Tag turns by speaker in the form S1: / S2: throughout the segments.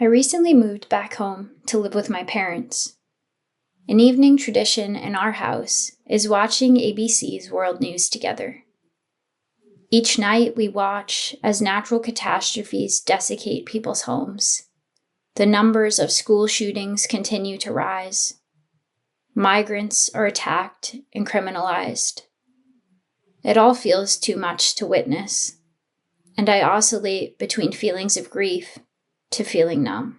S1: I recently moved back home to live with my parents. An evening tradition in our house is watching ABC's World News together. Each night we watch as natural catastrophes desiccate people's homes. The numbers of school shootings continue to rise. Migrants are attacked and criminalized. It all feels too much to witness, and I oscillate between feelings of grief to feeling numb.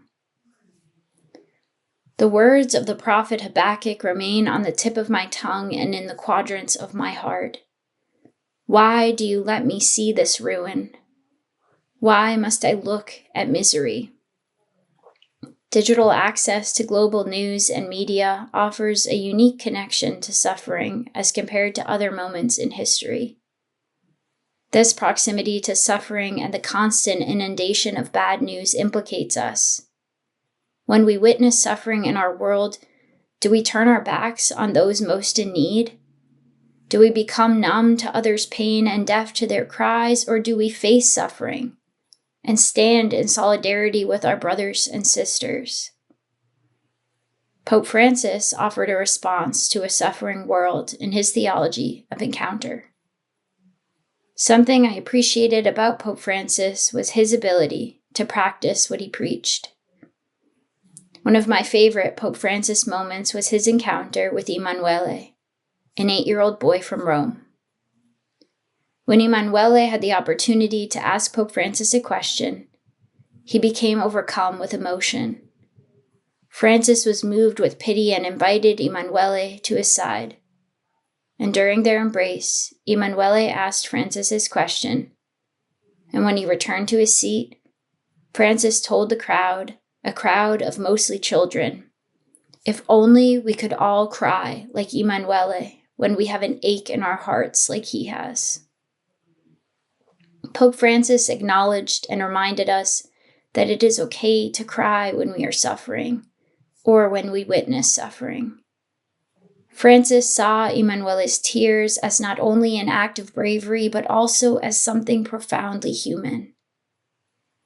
S1: The words of the prophet Habakkuk remain on the tip of my tongue and in the quadrants of my heart. Why do you let me see this ruin? Why must I look at misery? Digital access to global news and media offers a unique connection to suffering as compared to other moments in history. This proximity to suffering and the constant inundation of bad news implicates us. When we witness suffering in our world, do we turn our backs on those most in need? Do we become numb to others' pain and deaf to their cries, or do we face suffering and stand in solidarity with our brothers and sisters? Pope Francis offered a response to a suffering world in his theology of encounter. Something I appreciated about Pope Francis was his ability to practice what he preached. One of my favorite Pope Francis moments was his encounter with Emanuele, an 8-year-old boy from Rome. When Emanuele had the opportunity to ask Pope Francis a question, he became overcome with emotion. Francis was moved with pity and invited Emanuele to his side. And during their embrace, Emanuele asked Francis his question, and when he returned to his seat, Francis told the crowd, a crowd of mostly children, if only we could all cry like Emanuele when we have an ache in our hearts like he has. Pope Francis acknowledged and reminded us that it is okay to cry when we are suffering or when we witness suffering. Francis saw Emanuele's tears as not only an act of bravery, but also as something profoundly human.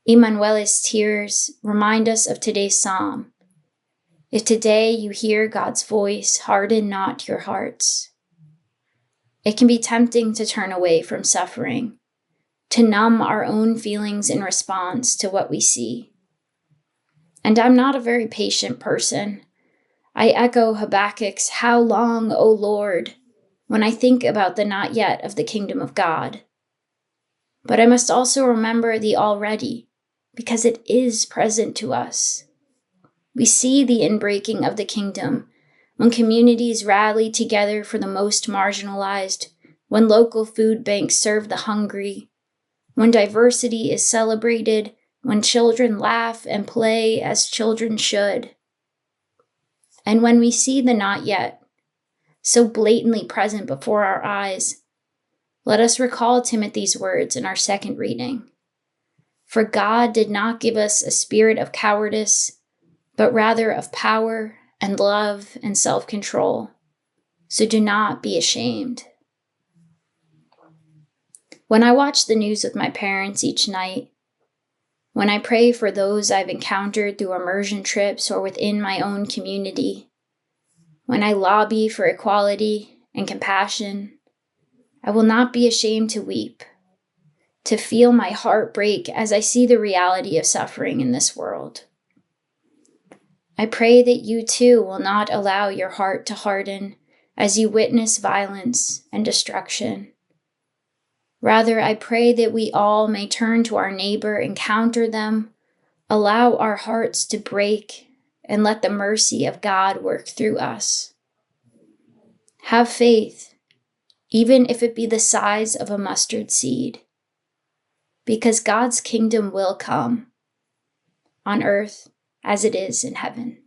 S1: Emanuele's tears remind us of today's psalm. If today you hear God's voice, harden not your hearts. It can be tempting to turn away from suffering, to numb our own feelings in response to what we see. And I'm not a very patient person. I echo Habakkuk's, "How long, O Lord?" when I think about the not yet of the kingdom of God. But I must also remember the already, because it is present to us. We see the inbreaking of the kingdom when communities rally together for the most marginalized, when local food banks serve the hungry, when diversity is celebrated, when children laugh and play as children should. And when we see the not yet, so blatantly present before our eyes, let us recall Timothy's words in our second reading. For God did not give us a spirit of cowardice, but rather of power and love and self-control. So do not be ashamed. When I watch the news with my parents each night, when I pray for those I've encountered through immersion trips or within my own community, when I lobby for equality and compassion, I will not be ashamed to weep, to feel my heart break as I see the reality of suffering in this world. I pray that you too will not allow your heart to harden as you witness violence and destruction. Rather, I pray that we all may turn to our neighbor, encounter them, allow our hearts to break, and let the mercy of God work through us. Have faith, even if it be the size of a mustard seed, because God's kingdom will come, on earth as it is in heaven.